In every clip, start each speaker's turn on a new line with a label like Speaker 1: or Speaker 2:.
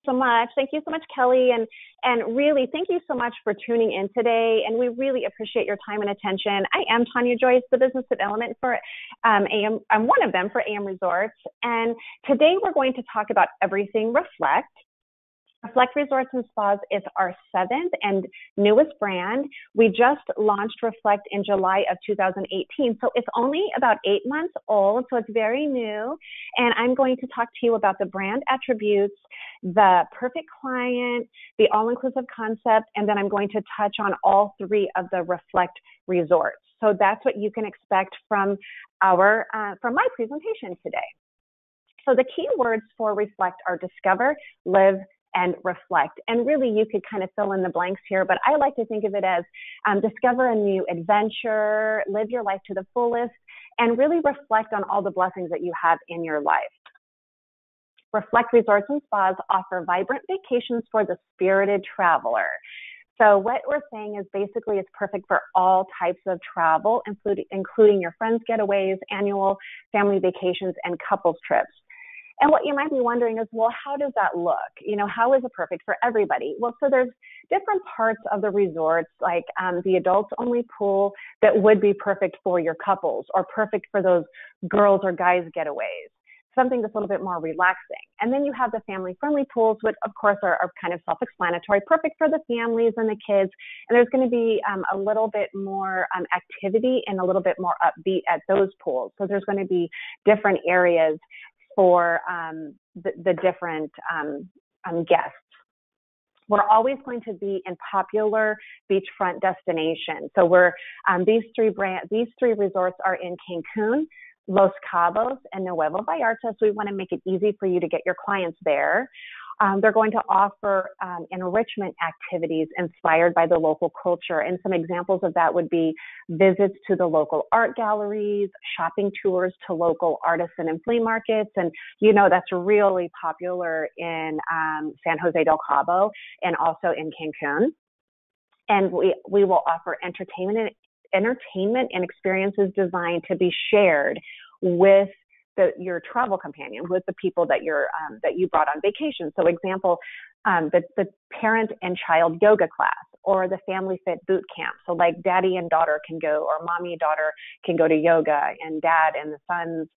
Speaker 1: So much. Thank you so much, Kelly. And really, thank you so much for tuning in today. And we really appreciate your time and attention. I am Tanya Joyce, the business development for AM. I'm one of them for AM Resorts. And today we're going to talk about everything Reflect. Reflect Resorts and Spas is our 7th and newest brand. We just launched Reflect in July of 2018. So it's only about 8 months old. So it's very new. And I'm going to talk to you about the brand attributes, the perfect client, the all-inclusive concept, and then I'm going to touch on all 3 of the Reflect resorts. So that's what you can expect from from my presentation today. So the key words for Reflect are discover, live, and reflect. And really, you could kind of fill in the blanks here, but I like to think of it as discover a new adventure, live your life to the fullest, and really reflect on all the blessings that you have in your life. Reflect Resorts and Spas offer vibrant vacations for the spirited traveler. So what we're saying is basically it's perfect for all types of travel, including your friends' getaways, annual family vacations, and couples trips. And what you might be wondering is, well, how does that look? You know, how is it perfect for everybody? Well, so there's different parts of the resorts, like the adults-only pool that would be perfect for your couples or perfect for those girls or guys getaways, something that's a little bit more relaxing. And then you have the family-friendly pools, which, of course, are kind of self-explanatory, perfect for the families and the kids. And there's going to be a little bit more activity and a little bit more upbeat at those pools. So there's going to be different areas for the different guests. We're always going to be in popular beachfront destinations. So these three resorts are in Cancun, Los Cabos, and Nuevo Vallarta. So we want to make it easy for you to get your clients there. They're going to offer enrichment activities inspired by the local culture. And some examples of that would be visits to the local art galleries, shopping tours to local artisan and flea markets. And, you know, that's really popular in San Jose del Cabo and also in Cancun. And we will offer entertainment and experiences designed to be shared with your travel companion, with the people that you brought on vacation. So example, the parent and child yoga class or the family fit boot camp. So like daddy and daughter can go, or mommy and daughter can go to yoga, and dad and the sons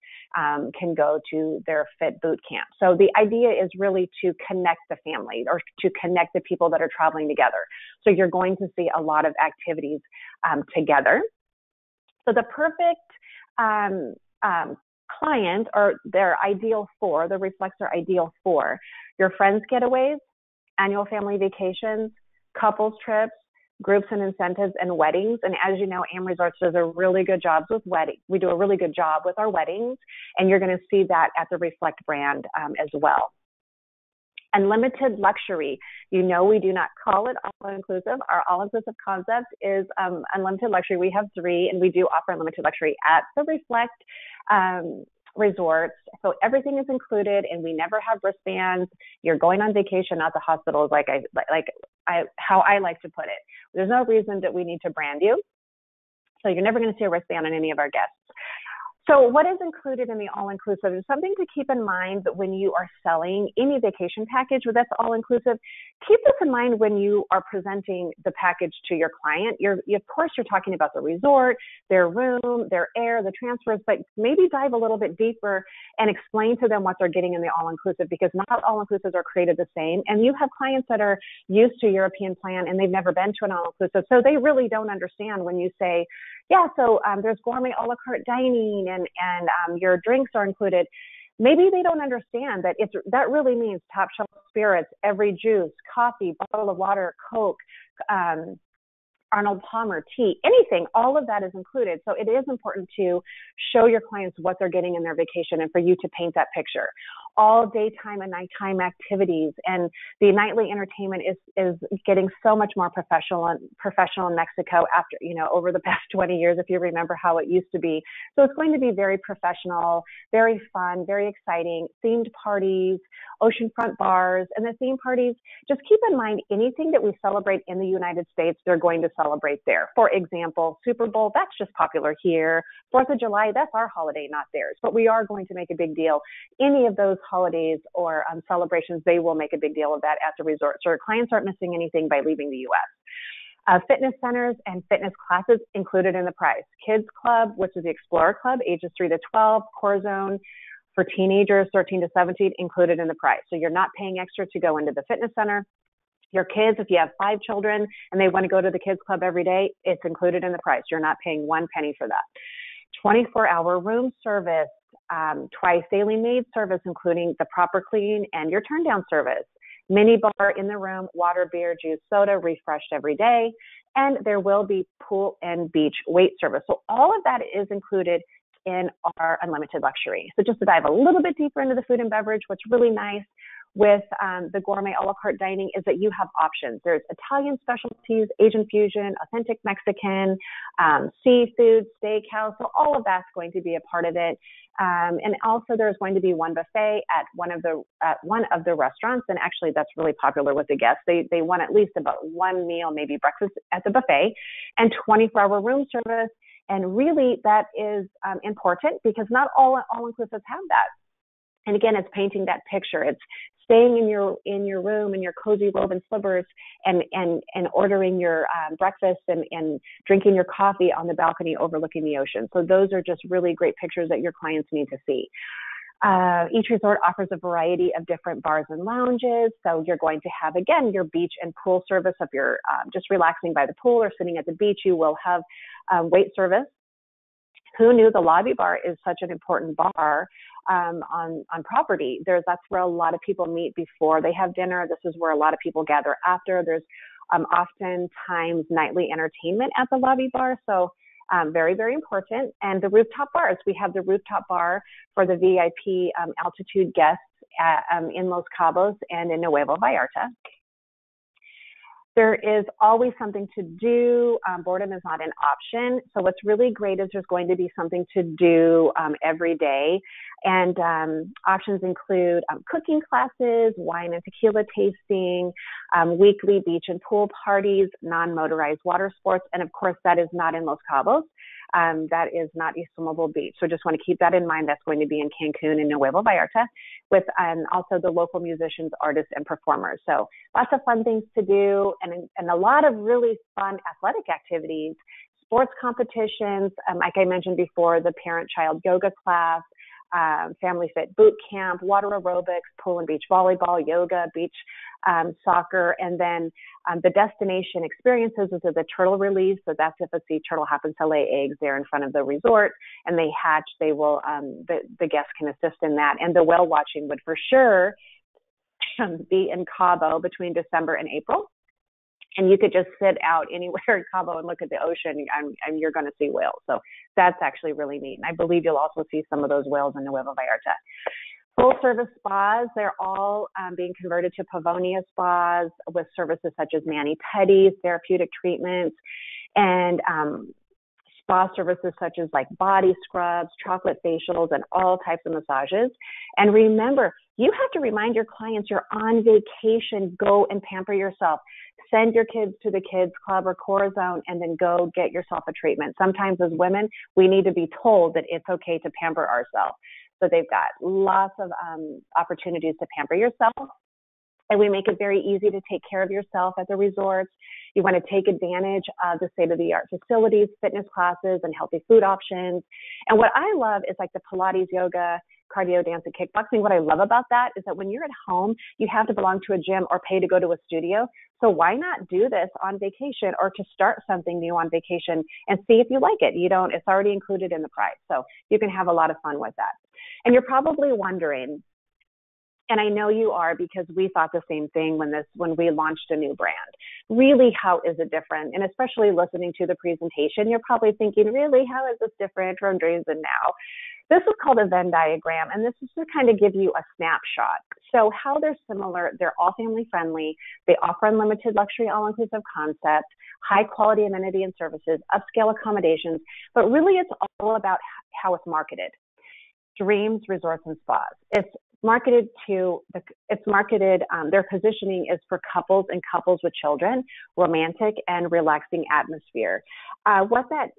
Speaker 1: can go to their fit boot camp. So the idea is really to connect the family or to connect the people that are traveling together. So you're going to see a lot of activities together. So the perfect client, or their ideal for, the Reflects are ideal for your friends' getaways, annual family vacations, couples trips, groups and incentives, and weddings. And as you know, AM Resorts does a really good job with weddings. We do a really good job with our weddings, and you're going to see that at the Reflect brand as well. Unlimited luxury. You know, we do not call it all-inclusive. Our all-inclusive concept is unlimited luxury. We have 3, and we do offer unlimited luxury at the Reflect resorts. So everything is included, and we never have wristbands. You're going on vacation, not the hospitals, how I like to put it. There's no reason that we need to brand you. So you're never going to see a wristband on any of our guests. So what is included in the all-inclusive is something to keep in mind that when you are selling any vacation package that's all-inclusive, keep this in mind when you are presenting the package to your client. Of course, you're talking about the resort, their room, their air, the transfers, but maybe dive a little bit deeper and explain to them what they're getting in the all-inclusive, because not all-inclusives are created the same. And you have clients that are used to European plan and they've never been to an all-inclusive. So they really don't understand when you say, yeah, so there's gourmet a la carte dining and your drinks are included. Maybe they don't understand that that really means top shelf spirits, every juice, coffee, bottle of water, Coke, Arnold Palmer tea, anything, all of that is included. So it is important to show your clients what they're getting in their vacation and for you to paint that picture. All daytime and nighttime activities, and the nightly entertainment is getting so much more professional in Mexico after, over the past 20 years, if you remember how it used to be. So it's going to be very professional, very fun, very exciting, themed parties, oceanfront bars, and the theme parties. Just keep in mind, anything that we celebrate in the United States, they're going to celebrate there. For example, Super Bowl, that's just popular here. 4th of July, that's our holiday, not theirs. But we are going to make a big deal. Any of those holidays or celebrations, they will make a big deal of that at the resort. So our clients aren't missing anything by leaving the U.S. Fitness centers and fitness classes included in the price. Kids Club, which is the Explorer Club, ages 3 to 12, Core Zone for teenagers 13 to 17, included in the price. So you're not paying extra to go into the fitness center. Your kids, if you have 5 children and they want to go to the Kids Club every day, it's included in the price. You're not paying 1 penny for that. 24-hour room service, twice daily maid service, including the proper clean and your turn down service. Mini bar in the room, water, beer, juice, soda, refreshed every day. And there will be pool and beach weight service. So all of that is included in our unlimited luxury. So just to dive a little bit deeper into the food and beverage, what's really nice with the gourmet a la carte dining is that you have options. There's Italian specialties, Asian fusion, authentic Mexican, seafood, steakhouse. So all of that's going to be a part of it. And also there's going to be one buffet at one of the restaurants. And actually that's really popular with the guests. They want at least about 1 meal, maybe breakfast at the buffet, and 24-hour room service. And really that is important because not all inclusives have that. And again, it's painting that picture. It's staying in your room in your cozy robe and slippers and ordering your breakfast and drinking your coffee on the balcony overlooking the ocean. So those are just really great pictures that your clients need to see. Each resort offers a variety of different bars and lounges. So you're going to have, again, your beach and pool service. If you're just relaxing by the pool or sitting at the beach, you will have wait service. Who knew the lobby bar is such an important bar on property? That's where a lot of people meet before they have dinner. This is where a lot of people gather after. There's oftentimes nightly entertainment at the lobby bar. So very, very important. And the rooftop bars. We have the rooftop bar for the VIP altitude guests in Los Cabos and in Nuevo Vallarta. There is always something to do. Boredom is not an option. So what's really great is there's going to be something to do every day. And options include cooking classes, wine and tequila tasting, weekly beach and pool parties, non-motorized water sports. And of course, that is not in Los Cabos. That is not Isla Beach. So just want to keep that in mind. That's going to be in Cancun and Nuevo Vallarta with also the local musicians, artists, and performers. So lots of fun things to do and a lot of really fun athletic activities, sports competitions, like I mentioned before, the parent-child yoga class, family fit boot camp, water aerobics, pool and beach volleyball, yoga, beach soccer, and then the destination experiences is the turtle release. So that's if a sea turtle happens to lay eggs there in front of the resort and they hatch, they will, the guests can assist in that. And the whale watching would for sure be in Cabo between December and April. And you could just sit out anywhere in Cabo and look at the ocean and you're going to see whales. So that's actually really neat. And I believe you'll also see some of those whales in Nuevo Vallarta. Full service spas, they're all being converted to Pavonia spas with services such as mani-pedis, therapeutic treatments, and spa services such as like body scrubs, chocolate facials, and all types of massages. And remember, you have to remind your clients you're on vacation. Go and pamper yourself. Send your kids to the Kids Club or Core Zone and then go get yourself a treatment. Sometimes as women, we need to be told that it's okay to pamper ourselves. So they've got lots of opportunities to pamper yourself. And we make it very easy to take care of yourself at the resorts. You want to take advantage of the state-of-the-art facilities, fitness classes, and healthy food options. And what I love is like the Pilates, yoga, cardio, dance, and kickboxing. What I love about that is that when you're at home, you have to belong to a gym or pay to go to a studio. So why not do this on vacation or to start something new on vacation and see if you like it? It's already included in the price. So you can have a lot of fun with that. And you're probably wondering, and I know you are because we thought the same thing when we launched a new brand. Really, how is it different? And especially listening to the presentation, you're probably thinking, really, how is this different from Dreams and Now? This is called a Venn diagram, and this is to kind of give you a snapshot. So how they're similar, they're all family friendly. They offer unlimited luxury, all-inclusive concept, high quality amenity and services, upscale accommodations, but really it's all about how it's marketed. Dreams, Resorts, and Spas. It's marketed, their positioning is for couples and couples with children, romantic and relaxing atmosphere.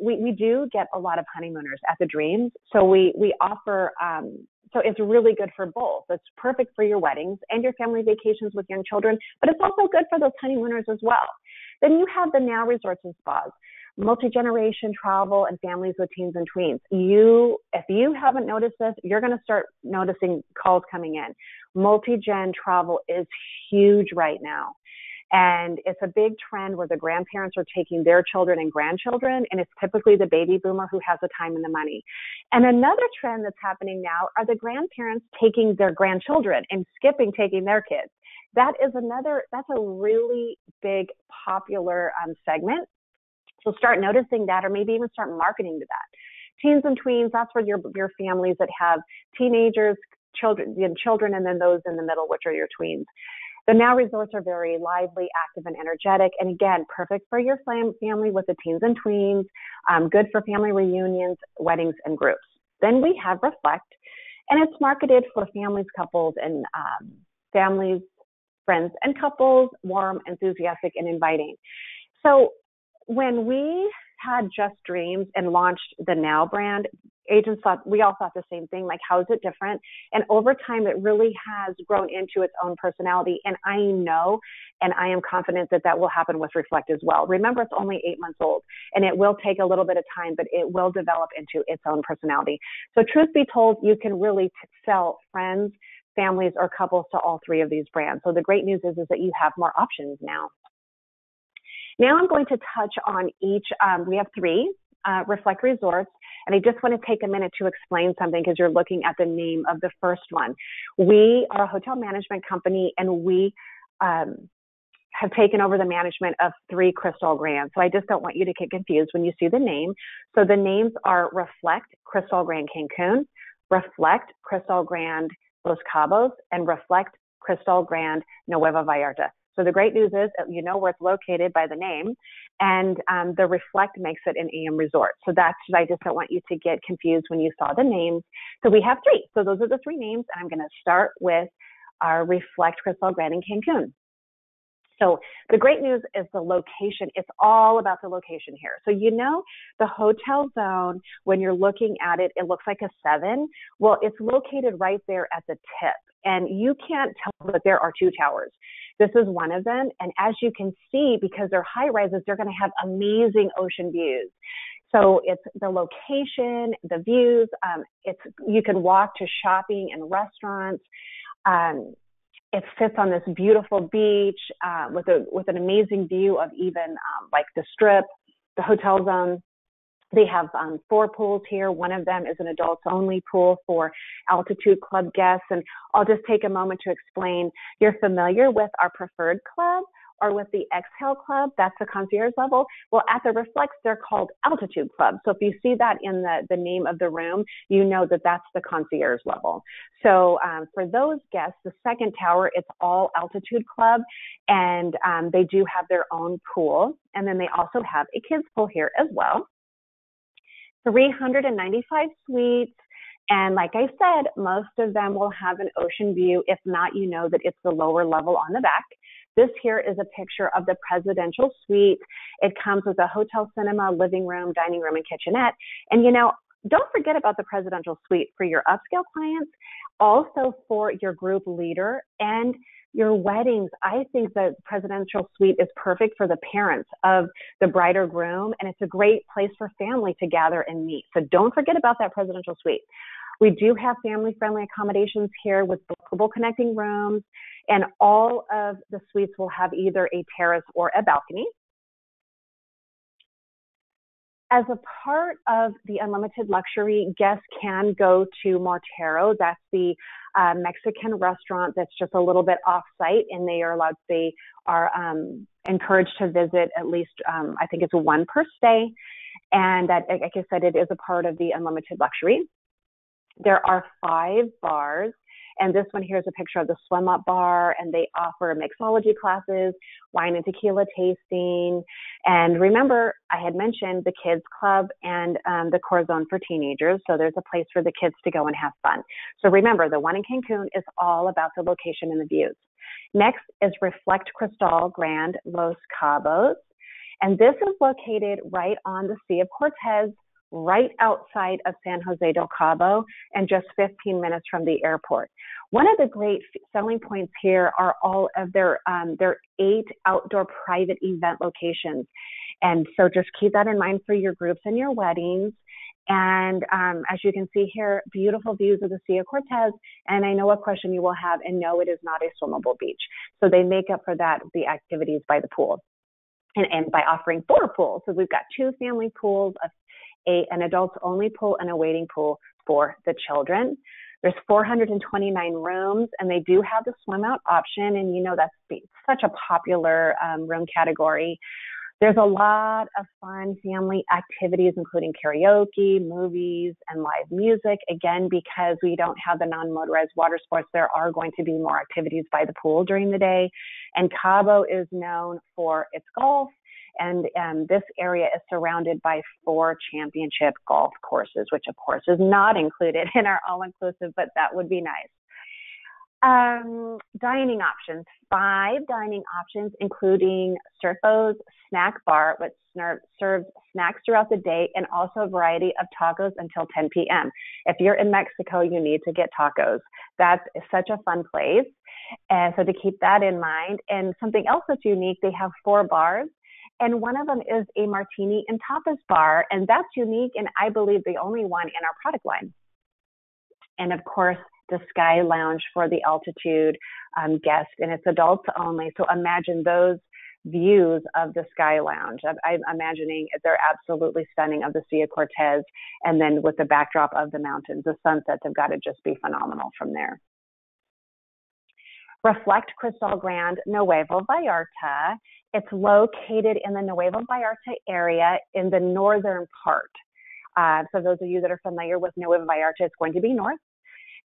Speaker 1: We do get a lot of honeymooners at the Dreams. So we offer So it's really good for both. It's perfect for your weddings and your family vacations with young children, but it's also good for those honeymooners as well. Then you have the Now Resorts and Spas, multi-generation travel and families with teens and tweens. If you haven't noticed this, you're going to start noticing calls coming in. Multi-gen travel is huge right now. And it's a big trend where the grandparents are taking their children and grandchildren, and it's typically the baby boomer who has the time and the money. And another trend that's happening now are the grandparents taking their grandchildren and skipping taking their kids. That's a really big popular segment. So start noticing that, or maybe even start marketing to that. Teens and tweens, that's for your families that have teenagers, children, and then those in the middle, which are your tweens. The Now Resorts are very lively, active, and energetic. And again, perfect for your family with the teens and tweens, good for family reunions, weddings, and groups. Then we have Reflect, and it's marketed for families, couples, and families, friends, and couples, warm, enthusiastic, and inviting. So when we had Just Dreams and launched the Now brand, we all thought the same thing, like, how is it different? And over time, it really has grown into its own personality. And I know, and I am confident that will happen with Reflect as well. Remember, it's only 8 months old, and it will take a little bit of time, but it will develop into its own personality. So truth be told, you can really sell friends, families, or couples to all three of these brands. So the great news is that you have more options now. Now I'm going to touch on each. We have three Reflect Resorts, and I just want to take a minute to explain something because you're looking at the name of the first one. We are a hotel management company, and we have taken over the management of 3 Crystal Grand. So I just don't want you to get confused when you see the name. So the names are Reflect Crystal Grand Cancun, Reflect Crystal Grand Los Cabos, and Reflect Crystal Grand Nueva Vallarta. So the great news is you know where it's located by the name, and the Reflect makes it an AM resort. So I just don't want you to get confused when you saw the names. So we have 3. So those are the 3 names, and I'm going to start with our Reflect Crystal Grand in Cancun. So the great news is the location. It's all about the location here. So the hotel zone, when you're looking at it, it looks like a 7. Well, it's located right there at the tip. And you can't tell that there are 2 towers. This is one of them. And as you can see, because they're high rises, they're going to have amazing ocean views. So it's the location, the views. You can walk to shopping and restaurants. It sits on this beautiful beach with an amazing view of even like the Strip, the hotel zone. They have 4 pools here. One of them is an adults-only pool for Altitude Club guests. And I'll just take a moment to explain. You're familiar with our Preferred Club or with the Exhale Club? That's the concierge level. Well, at the Reflects, they're called Altitude Club. So if you see that in the name of the room, you know that that's the concierge level. So for those guests, the second tower, it's all Altitude Club, and they do have their own pool. And then they also have a kids pool here as well. 395 suites. And like I said, most of them will have an ocean view. If not, you know that it's the lower level on the back. This here is a picture of the presidential suite. It comes with a hotel cinema, living room, dining room, and kitchenette. And don't forget about the presidential suite for your upscale clients, also for your group leader and your weddings. I think the presidential suite is perfect for the parents of the bride or groom, and it's a great place for family to gather and meet. So don't forget about that presidential suite. We do have family-friendly accommodations here with bookable connecting rooms, and all of the suites will have either a terrace or a balcony. As a part of the Unlimited Luxury, guests can go to Mortero. That's the Mexican restaurant that's just a little bit off-site, and they are encouraged to visit at least, I think it's 1 per stay. And that, like I said, it is a part of the Unlimited Luxury. There are 5 bars. And this one here is a picture of the Swim Up Bar, and they offer mixology classes, wine and tequila tasting. And remember, I had mentioned the Kids Club and the Corazon for teenagers. So there's a place for the kids to go and have fun. So remember, the one in Cancun is all about the location and the views. Next is Reflect Crystal Grand Los Cabos. And this is located right on the Sea of Cortez, right outside of San Jose del Cabo and just 15 minutes from the airport. One of the great selling points here are all of their 8 outdoor private event locations. And so just keep that in mind for your groups and your weddings. And as you can see here, beautiful views of the Sea of Cortez. And I know a question you will have, and no, it is not a swimmable beach. So they make up for that, the activities by the pool and by offering 4 pools. So we've got 2 family pools, an adults only pool and a wading pool for the children. There's 429 rooms, and they do have the swim out option. And you know, that's such a popular room category. There's a lot of fun family activities, including karaoke, movies, and live music. Again, because we don't have the non-motorized water sports, there are going to be more activities by the pool during the day. And Cabo is known for its golf. And this area is surrounded by 4 championship golf courses, which of course is not included in our all-inclusive, but that would be nice. Dining options, 5 dining options, including Surfo's snack bar, which serves snacks throughout the day, and also a variety of tacos until 10 p.m. If you're in Mexico, you need to get tacos. That's such a fun place. And so to keep that in mind. And something else that's unique, they have 4 bars. And one of them is a martini and tapas bar. And that's unique, and I believe the only one in our product line. And of course, the Sky Lounge for the altitude guest, and it's adults only. So imagine those views of the Sky Lounge. I'm imagining they're absolutely stunning, of the Sea of Cortez, and then with the backdrop of the mountains. The sunsets have got to just be phenomenal from there. Reflect Cristal Grand Nuevo Vallarta. It's located in the Nuevo Vallarta area in the northern part. So those of you that are familiar with Nuevo Vallarta, it's going to be north.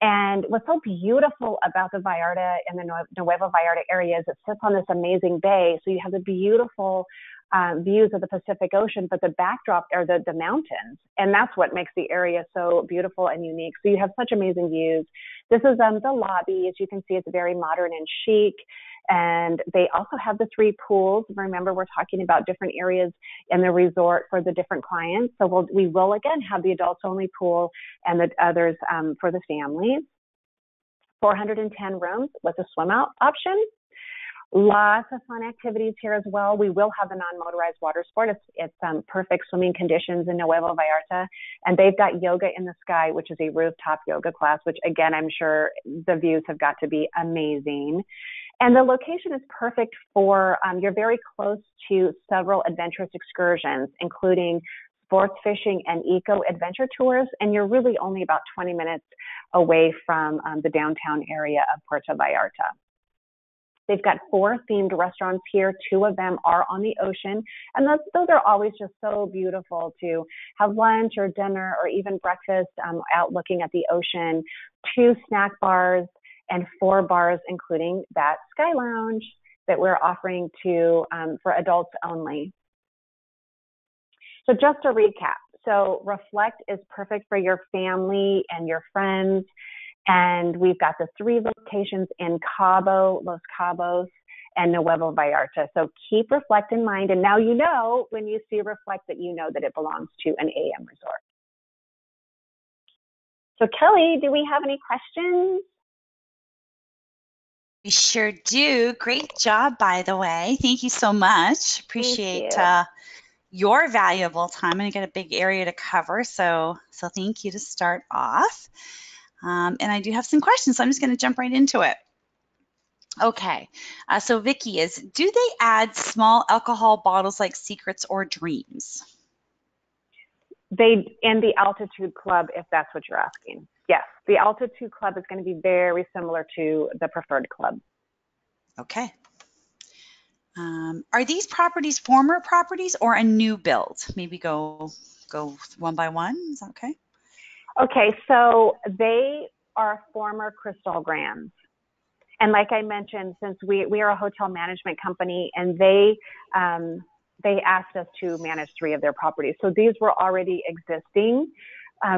Speaker 1: And what's so beautiful about the Vallarta and the Nuevo Vallarta area is it sits on this amazing bay. So you have the beautiful views of the Pacific Ocean, but the backdrop are the mountains. And that's what makes the area so beautiful and unique. So you have such amazing views. This is the lobby. As you can see, it's very modern and chic. And they also have the 3 pools. Remember, we're talking about different areas in the resort for the different clients. So we will again have the adults only pool and the others for the families. 410 rooms with a swim out option. Lots of fun activities here as well. We will have the non-motorized water sport. It's perfect swimming conditions in Nuevo Vallarta. And they've got Yoga in the Sky, which is a rooftop yoga class, which again, I'm sure the views have got to be amazing. And the location is perfect for, you're very close to several adventurous excursions, including sports fishing and eco adventure tours. And you're really only about 20 minutes away from the downtown area of Puerto Vallarta. They've got 4 themed restaurants here. 2 of them are on the ocean. And those are always just so beautiful to have lunch or dinner or even breakfast out looking at the ocean. 2 snack bars and 4 bars, including that Sky Lounge that we're offering to for adults only. So just to recap, so Reflect is perfect for your family and your friends. And we've got the 3 locations in Cabo, Los Cabos, and Nuevo Vallarta. So keep Reflect in mind. And now you know, when you see Reflect, that you know that it belongs to an AM resort. So Kelly, do we have any questions?
Speaker 2: We sure do. Great job, by the way. Thank you so much. Appreciate your valuable time. I'm going to get a big area to cover, so thank you to start off. And I do have some questions, so I'm just going to jump right into it. Okay, so Vicki do they add small alcohol bottles like Secrets or Dreams?
Speaker 1: They, in the Altitude Club, if that's what you're asking. Yes, the Altitude Club is going to be very similar to the Preferred Club.
Speaker 2: Okay. Are these properties former properties or a new build? Maybe go one by one. Is that okay?
Speaker 1: Okay, so they are former Cristal Grands. And like I mentioned, since we are a hotel management company, and they asked us to manage 3 of their properties. So these were already existing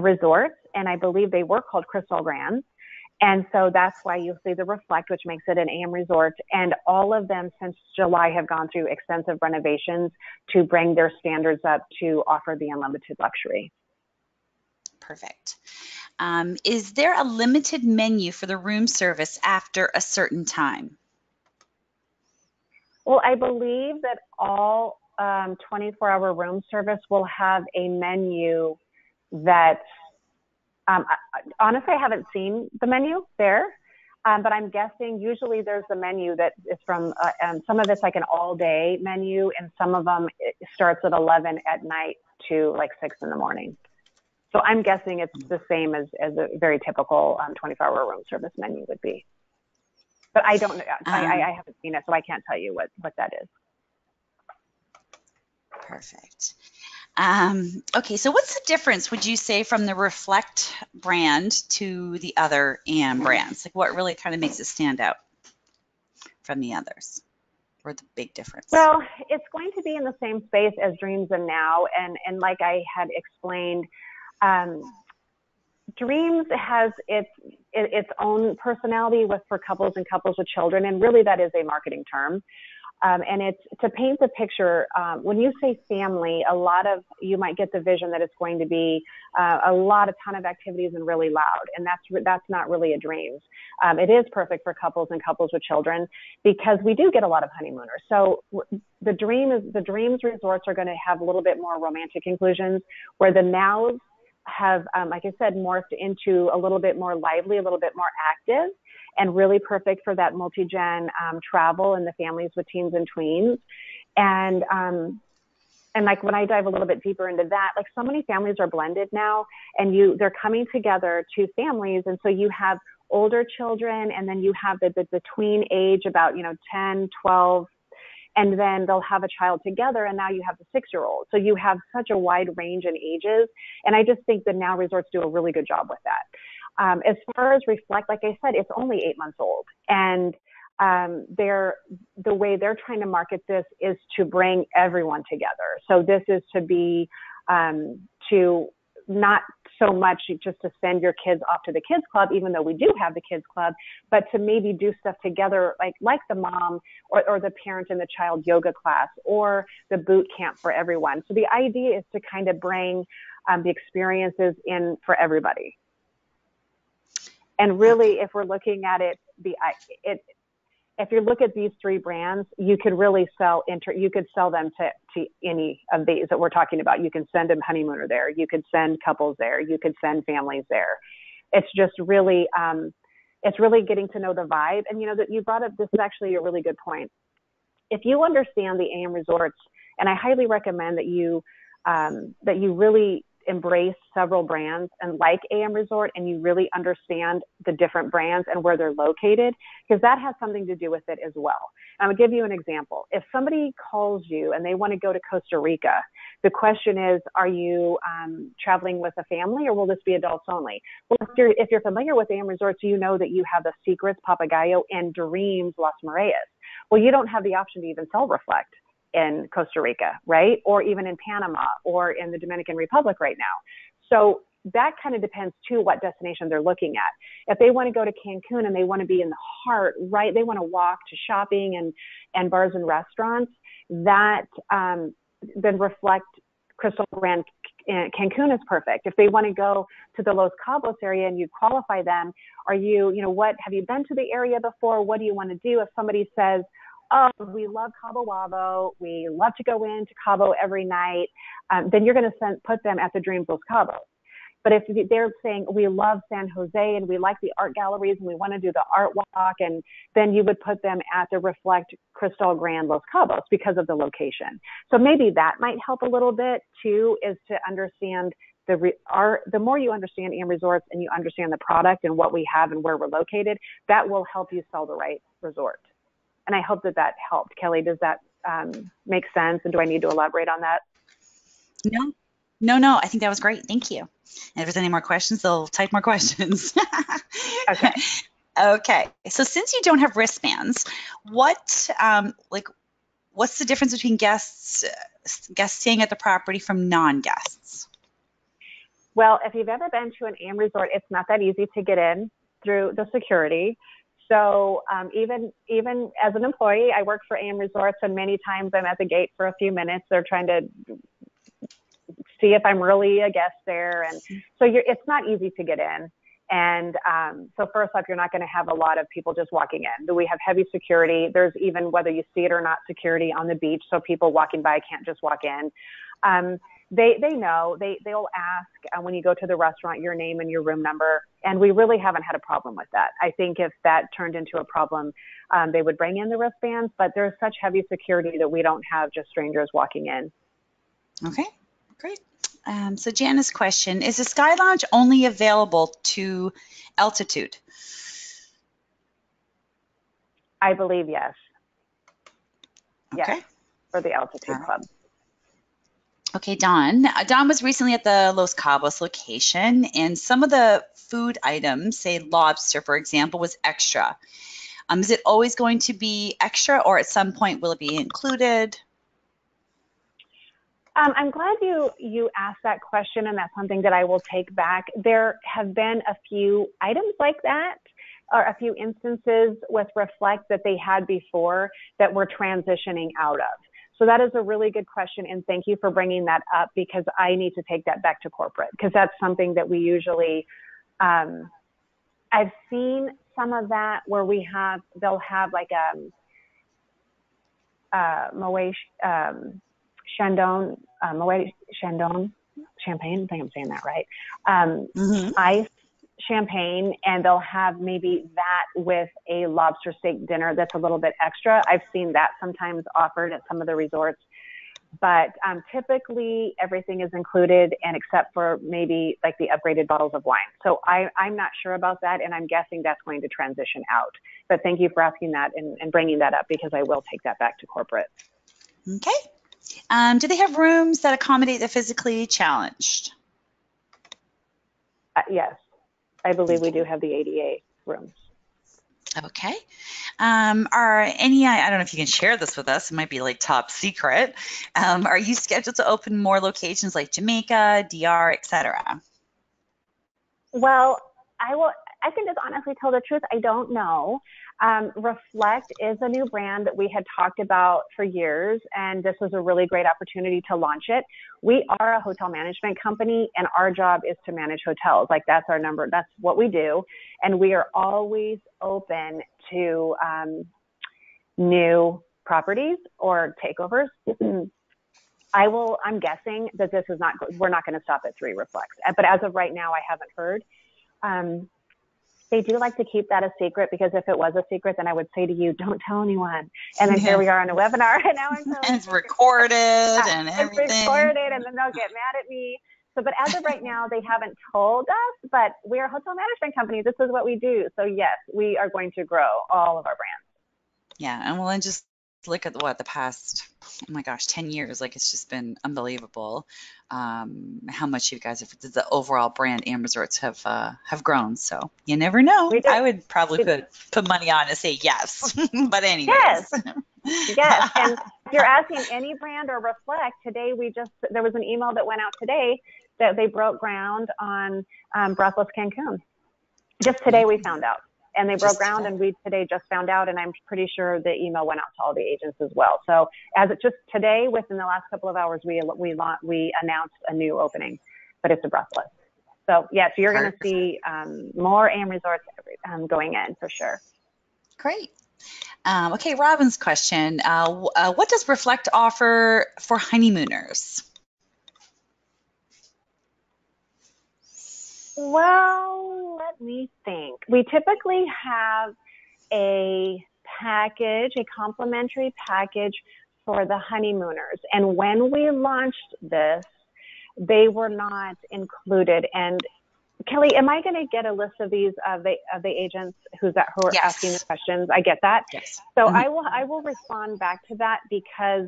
Speaker 1: resorts, and I believe they were called Cristal Grands. And so that's why you'll see the Reflect, which makes it an AM resort. And all of them since July have gone through extensive renovations to bring their standards up to offer the unlimited luxury.
Speaker 2: Perfect. Is there a limited menu for the room service after a certain time?
Speaker 1: Well, I believe that all 24-hour room service will have a menu that, honestly, I haven't seen the menu there, but I'm guessing usually there's a menu that is from, some of it's like an all-day menu, and some of them it starts at 11 at night to like 6 in the morning. So I'm guessing it's the same as a very typical 24-hour room service menu would be. But I don't know. I haven't seen it, so I can't tell you what that is.
Speaker 2: Perfect. Okay, so what's the difference, would you say, from the Reflect brand to the other AM brands? Like, what really kind of makes it stand out from the others, or the big difference?
Speaker 1: Well, it's going to be in the same space as Dreams and Now, and like I had explained, Dreams has its own personality for couples and couples with children, and really that is a marketing term. And it's to paint the picture. When you say family, you might get the vision that it's going to be a ton of activities and really loud, and that's not really a Dreams. It is perfect for couples and couples with children because we do get a lot of honeymooners. So the Dreams resorts are going to have a little bit more romantic inclusions, where the Nows have, like I said, morphed into a little bit more lively, a little bit more active, and really perfect for that multi-gen travel and the families with teens and tweens. And like when I dive a little bit deeper into that, like so many families are blended now, and they're coming together to families. And so you have older children, and then you have the tween age, about 10, 12, and then they'll have a child together, and now you have the 6-year-old. So you have such a wide range in ages, and I just think the Now resorts do a really good job with that. As far as Reflect, like I said, it's only 8 months old, and the way they're trying to market this is to bring everyone together. So this is to be to not so much just to send your kids off to the kids club, even though we do have the kids club, but to maybe do stuff together, like the mom or the parent and the child yoga class, or the boot camp for everyone. So the idea is to kind of bring the experiences in for everybody. And really, if we're looking at it, if you look at these 3 brands, you could really sell them to any of these that we're talking about. You can send a honeymooner there. You could send couples there. You could send families there. It's just really, it's really getting to know the vibe. And that you brought up, this is actually a really good point. If you understand the AM resorts, and I highly recommend that you really embrace several brands and like AM Resort, and you really understand the different brands and where they're located, because that has something to do with it as well. I'm going to give you an example. If somebody calls you and they want to go to Costa Rica, the question is, are you traveling with a family, or will this be adults only? Well, if you're familiar with AM Resorts, you know that you have the Secrets, Papagayo, and Dreams, Las Mareas. Well, you don't have the option to even sell Reflect in Costa Rica, right? Or even in Panama or in the Dominican Republic right now. So that kind of depends too what destination they're looking at. If they want to go to Cancun and they want to be in the heart, right? They want to walk to shopping and bars and restaurants, that then Reflect Crystal Grand Cancun is perfect. If they want to go to the Los Cabos area and you qualify them, have you been to the area before? What do you want to do? If somebody says, oh, we love Cabo Wabo, we love to go into Cabo every night, then you're going to put them at the Dreams Los Cabos. But if they're saying, we love San Jose and we like the art galleries and we want to do the art walk, and then you would put them at the Reflect Crystal Grand Los Cabos because of the location. So maybe that might help a little bit too, is to understand the more you understand AM Resorts and you understand the product and what we have and where we're located, that will help you sell the right resort. And I hope that helped. Kelly, does that make sense? And do I need to elaborate on that?
Speaker 2: No. I think that was great. Thank you. And if there's any more questions, they'll type more questions.
Speaker 1: Okay.
Speaker 2: Okay. So since you don't have wristbands, what's the difference between guests staying at the property from non-guests?
Speaker 1: Well, if you've ever been to an AM resort, it's not that easy to get in through the security. So even as an employee, I work for AM Resorts, and many times I'm at the gate for a few minutes. They're trying to see if I'm really a guest there. And so it's not easy to get in. And so first off, you're not going to have a lot of people just walking in. We have heavy security. There's even, whether you see it or not, security on the beach. So people walking by can't just walk in. They know, they'll ask when you go to the restaurant your name and your room number. And we really haven't had a problem with that. I think if that turned into a problem, they would bring in the wristbands, but there's such heavy security that we don't have just strangers walking in.
Speaker 2: Okay, great. So Janice's question, is the Sky Lounge only available to altitude?
Speaker 1: I believe yes.
Speaker 2: Okay.
Speaker 1: Yes, for the Altitude Club.
Speaker 2: Okay, Dawn. Dawn was recently at the Los Cabos location, and some of the food items, say lobster, for example, was extra. Is it always going to be extra, or at some point will it be included?
Speaker 1: I'm glad you asked that question, and that's something that I will take back. There have been a few items like that, or a few instances with Reflect that they had before that we're transitioning out of. So that is a really good question, and thank you for bringing that up, because I need to take that back to corporate, because that's something that we usually, I've seen some of that where they'll have like Moet Chandon champagne. I think I'm saying that right. Ice champagne, and they'll have maybe that with a lobster steak dinner that's a little bit extra. I've seen that sometimes offered at some of the resorts, but typically everything is included, and except for maybe like the upgraded bottles of wine. So I'm not sure about that, and I'm guessing that's going to transition out. But thank you for asking that and bringing that up, because I will take that back to corporate.
Speaker 2: Okay. Do they have rooms that accommodate the physically challenged?
Speaker 1: Yes, I believe we do have the ADA rooms.
Speaker 2: Okay. Are any, I don't know if you can share this with us, it might be like top secret. Are you scheduled to open more locations like Jamaica, DR, etc.?
Speaker 1: Well, I can just honestly tell the truth. I don't know. Reflect is a new brand that we had talked about for years, and this was a really great opportunity to launch it. We are a hotel management company, and our job is to manage hotels. Like, that's our number. That's what we do. And we are always open to new properties or takeovers. I'm guessing that we're not going to stop at 3 Reflects. But as of right now, I haven't heard. They do like to keep that a secret, because if it was a secret, then I would say to you, don't tell anyone. And then here we are on a webinar, and now I'm telling
Speaker 2: it's recorded and everything.
Speaker 1: It's recorded, and then they'll get mad at me. So, but as of right now, they haven't told us, but we're a hotel management company. This is what we do. So yes, we are going to grow all of our brands.
Speaker 2: Yeah, and well, and just look at the past, oh my gosh, 10 years, like it's just been unbelievable how much you guys have, the overall brand AmResorts have grown. So you never know. I would probably put money on to say yes. But anyways.
Speaker 1: Yes. And if you're asking any brand or Reflect, today there was an email that went out today that they broke ground on Breathless Cancun. Just today we found out. And they broke ground, and we today just found out, and I'm pretty sure the email went out to all the agents as well. So as it just today, within the last couple of hours, we announced a new opening, but it's a Breathless. So yes, you're going to see more AmResorts going in for sure.
Speaker 2: Great. Okay, Robin's question: what does Reflect offer for honeymooners?
Speaker 1: Well, let me think. We typically have a complimentary package for the honeymooners. And when we launched this, they were not included. And Kelly, am I going to get a list of these of the agents who are asking the questions? I get that.
Speaker 2: Yes.
Speaker 1: So I will respond back to that, because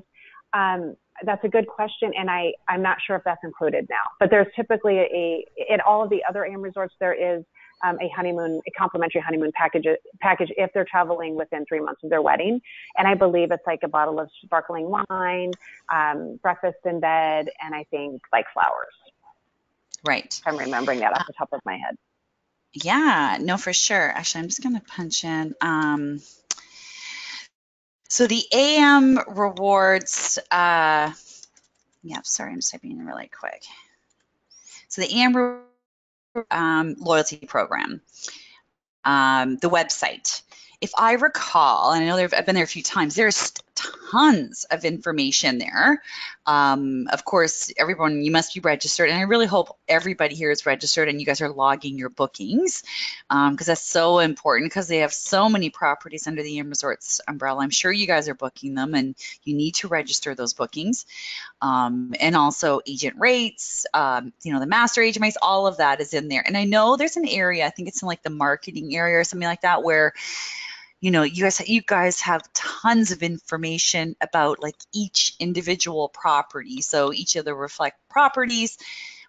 Speaker 1: that's a good question, and I'm not sure if that's included now. But there's typically in all of the other AmResorts, there is a complimentary honeymoon package if they're traveling within 3 months of their wedding. And I believe it's like a bottle of sparkling wine, breakfast in bed, and I think like flowers.
Speaker 2: Right.
Speaker 1: I'm remembering that off the top of my head.
Speaker 2: Yeah, no, for sure. Actually, I'm just going to punch in. So the AM Rewards Yeah, sorry, I'm just typing in really quick. So the AM loyalty program, the website. If I recall, and I know I've been there a few times, there's tons of information there. Of course, everyone, you must be registered, and I really hope everybody here is registered and you guys are logging your bookings, because that's so important, because they have so many properties under the AM Resorts umbrella. I'm sure you guys are booking them, and you need to register those bookings. And also agent rates, the master agent rates, all of that is in there. And I know there's an area, I think it's in like the marketing area or something like that, where you guys have tons of information about like each individual property. So each of the Reflect properties,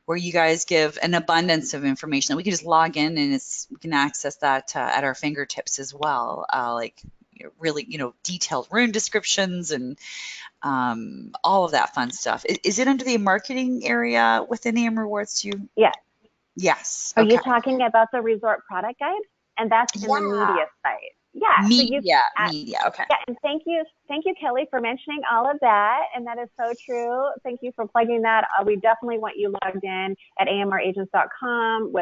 Speaker 2: where you guys give an abundance of information that we can just log in, and we can access that at our fingertips as well. Really, detailed room descriptions and all of that fun stuff. Is it under the marketing area within AM Rewards too?
Speaker 1: Yes.
Speaker 2: Yes.
Speaker 1: Are
Speaker 2: okay.
Speaker 1: you talking about the resort product guide? And that's in the media site. Yeah.
Speaker 2: Media. Okay.
Speaker 1: Yeah, and thank you, Kelly, for mentioning all of that. And that is so true. Thank you for plugging that. We definitely want you logged in at amragents.com.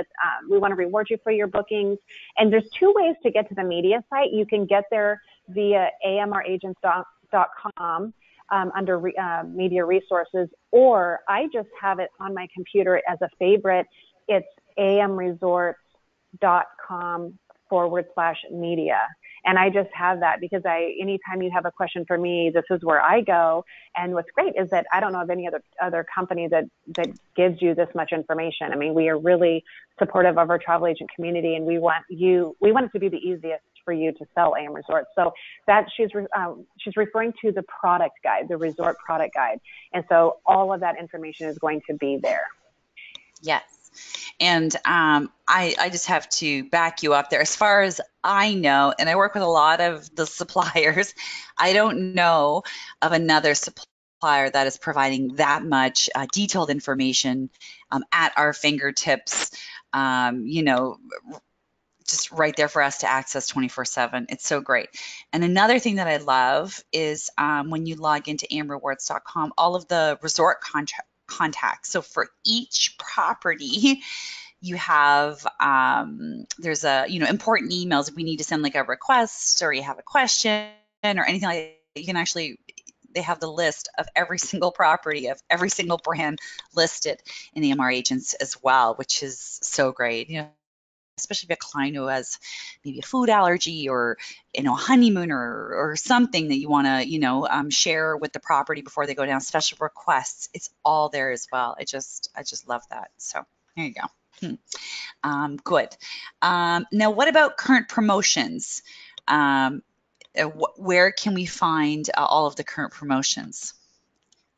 Speaker 1: We want to reward you for your bookings. And there's two ways to get to the media site. You can get there via amragents.com. Under media resources, or I just have it on my computer as a favorite. It's amresorts.com/media. And I just have that because anytime you have a question for me, this is where I go. And what's great is that I don't know of any other company that gives you this much information. I mean, we are really supportive of our travel agent community, and we want it to be the easiest for you to sell AM Resorts. So that she's referring to the product guide, the resort product guide. And so all of that information is going to be there.
Speaker 2: Yes. And I just have to back you up there. As far as I know, and I work with a lot of the suppliers, I don't know of another supplier that is providing that much detailed information at our fingertips, just right there for us to access 24/7. It's so great. And another thing that I love is when you log into amrewards.com, all of the resort contacts. So for each property, you have there's important emails. If we need to send like a request, or you have a question or anything like that, you can actually, they have the list of every single property of every single brand listed in AMR Agents as well, which is so great. Especially if a client who has maybe a food allergy or a honeymoon or something that you want to share with the property before they go down, special requests, it's all there as well. I just love that. So there you go. Good. Now, what about current promotions? Where can we find all of the current promotions?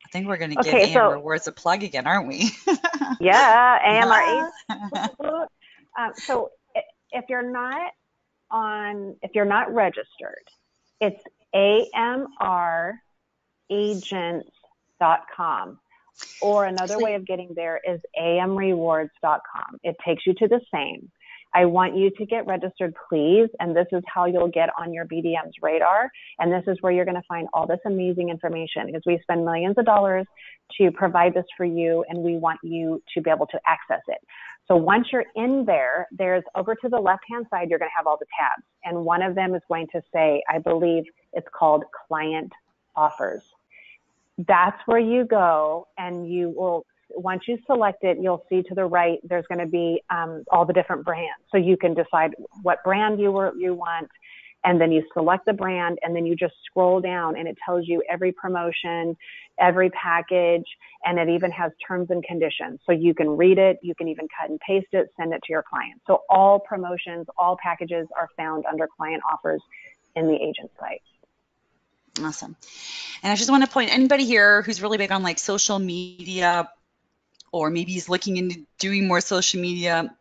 Speaker 2: I think we're going to give AM Rewards a plug again, aren't we?
Speaker 1: Yeah, AMR. So if you're not registered, it's amragents.com. Or another way of getting there is amrewards.com. It takes you to the same. I want you to get registered, please. And this is how you'll get on your BDM's radar. And this is where you're going to find all this amazing information, because we spend millions of dollars to provide this for you, and we want you to be able to access it. So once you're in there, there's over to the left-hand side, you're going to have all the tabs. And one of them is going to say, I believe it's called Client Offers. That's where you go, and you will, once you select it, you'll see to the right, there's going to be all the different brands. So you can decide what brand you want, and then you select the brand, and then you just scroll down, and it tells you every promotion, every package, and it even has terms and conditions. So you can read it, you can even cut and paste it, send it to your client. So all promotions, all packages are found under Client Offers in the agent site.
Speaker 2: Awesome. And I just want to point, anybody here who's really big on like social media, or maybe is looking into doing more social media,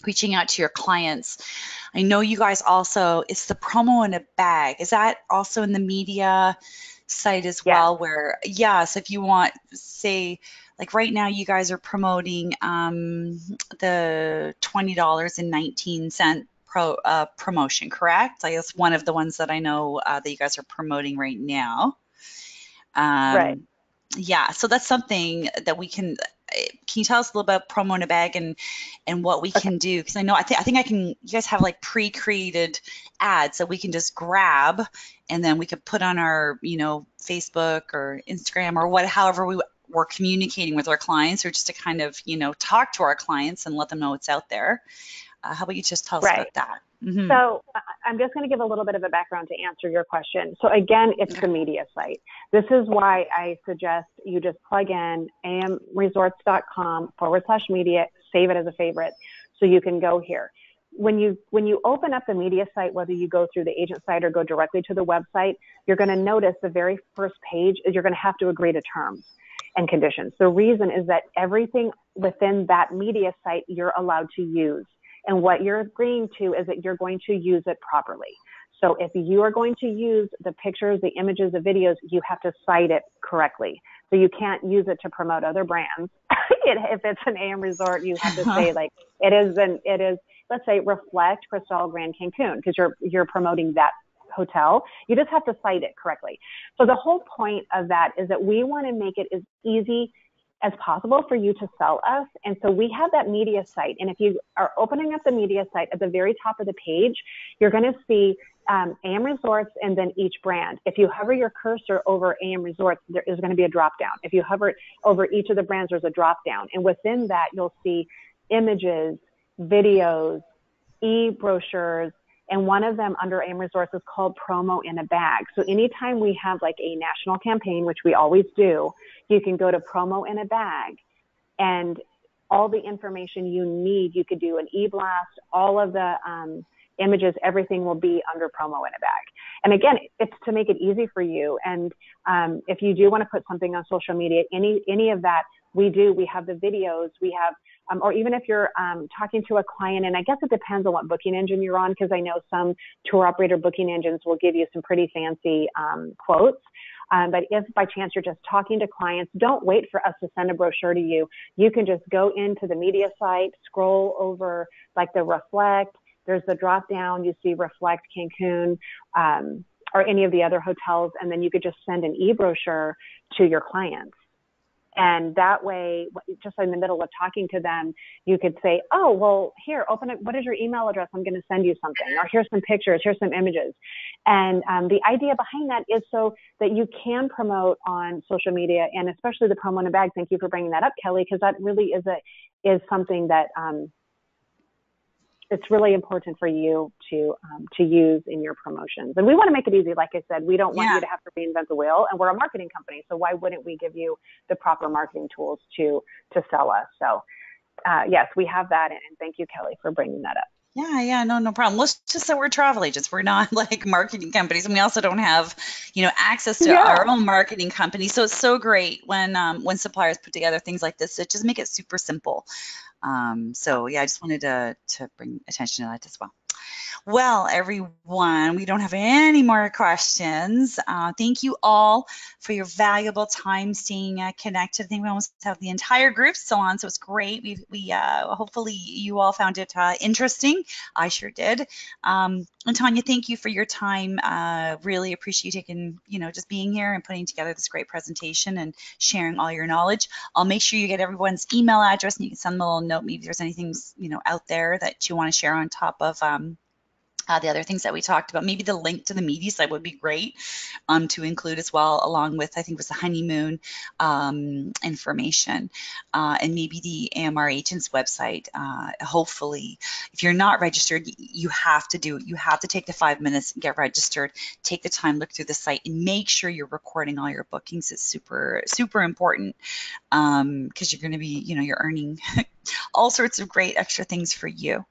Speaker 2: reaching out to your clients. I know you guys also, it's the promo in a bag. Is that also in the media site as well? Where, so if you want, say, like right now you guys are promoting the $20.19 promotion, correct? Like that's one of the ones that I know that you guys are promoting right now.
Speaker 1: Right.
Speaker 2: Yeah, so that's something that we can you tell us a little about Promo in a Bag and what we
Speaker 1: Okay.
Speaker 2: can do? Because I think I can. You guys have like pre-created ads that we can just grab, and then we could put on our Facebook or Instagram or however we're communicating with our clients, or just to kind of talk to our clients and let them know it's out there. How about you just tell us
Speaker 1: Right.
Speaker 2: about that? Mm-hmm.
Speaker 1: So I'm just going to give a little bit of a background to answer your question. So again, it's
Speaker 2: Okay.
Speaker 1: the media site. This is why I suggest you just plug in amresorts.com/media, save it as a favorite, so you can go here. When you open up the media site, whether you go through the agent site or go directly to the website, you're going to notice the very first page is you're going to have to agree to terms and conditions. The reason is that everything within that media site you're allowed to use. And what you're agreeing to is that you're going to use it properly. So if you are going to use the pictures, the images, the videos, you have to cite it correctly. So you can't use it to promote other brands. If it's an AM Resort, you have to say like it is, let's say Reflect Cristal Grand Cancun, because you're promoting that hotel. You just have to cite it correctly. So the whole point of that is that we want to make it as easy as possible for you to sell us. And so we have that media site. And if you are opening up the media site, at the very top of the page, you're going to see AM Resorts and then each brand. If you hover your cursor over AM Resorts, there is going to be a drop down. If you hover over each of the brands, there's a drop down. And within that, you'll see images, videos, e-brochures, and one of them under AM Resorts is called Promo in a Bag. So anytime we have like a national campaign, which we always do, you can go to Promo in a Bag, and all the information you need, you could do an e-blast, all of the images, everything will be under Promo in a Bag. And again, it's to make it easy for you. And if you do want to put something on social media, any of that, we do. We have the videos, we have, or even if you're talking to a client, and I guess it depends on what booking engine you're on, because I know some tour operator booking engines will give you some pretty fancy quotes. But if by chance you're just talking to clients, don't wait for us to send a brochure to you. You can just go into the media site, scroll over like the Reflect. There's the drop down. You see Reflect Cancun or any of the other hotels, and then you could just send an e-brochure to your clients. And that way, just in the middle of talking to them, you could say, oh, well, here, open it. What is your email address? I'm going to send you something. Or here's some pictures. Here's some images. And the idea behind that is so that you can promote on social media, and especially the Promo in a Bag. Thank you for bringing that up, Kelly, because that really is something that it's really important for you to use in your promotions. And we want to make it easy. Like I said, we don't want you to have to reinvent the wheel, and we're a marketing company. So why wouldn't we give you the proper marketing tools to sell us? So yes, we have that. And thank you, Kelly, for bringing that up.
Speaker 2: Yeah, no problem. Let's just say we're travel agents. We're not like marketing companies, and we also don't have, access to our own marketing company. So it's so great when suppliers put together things like this. It just make it super simple. So yeah, I just wanted to bring attention to that as well. Well, everyone, we don't have any more questions. Thank you all for your valuable time staying connected. I think we almost have the entire group still on, so it's great. We hopefully you all found it interesting. I sure did. And Tanya, thank you for your time. Really appreciate you taking, just being here and putting together this great presentation and sharing all your knowledge. I'll make sure you get everyone's email address, and you can send them a little note. Maybe if there's anything, out there that you want to share on top of the other things that we talked about. Maybe the link to the media site would be great to include as well, along with, I think it was the honeymoon information, and maybe the AMR agents website. Hopefully, if you're not registered, you have to take the 5 minutes and get registered, take the time, look through the site, and make sure you're recording all your bookings. It's super, super important, because you're going to be, you're earning all sorts of great extra things for you.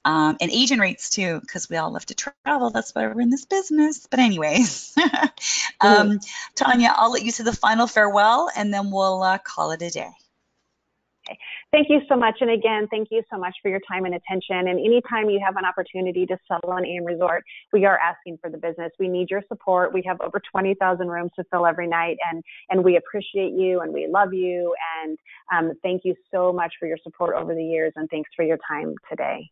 Speaker 2: And agent rates too, because we all love to travel. That's why we're in this business. But anyways, Tanya, I'll let you say the final farewell, and then we'll call it a day.
Speaker 1: Okay. Thank you so much. And again, thank you so much for your time and attention. And anytime you have an opportunity to sell on AM Resort, we are asking for the business. We need your support. We have over 20,000 rooms to fill every night, and we appreciate you and we love you. And thank you so much for your support over the years, and thanks for your time today.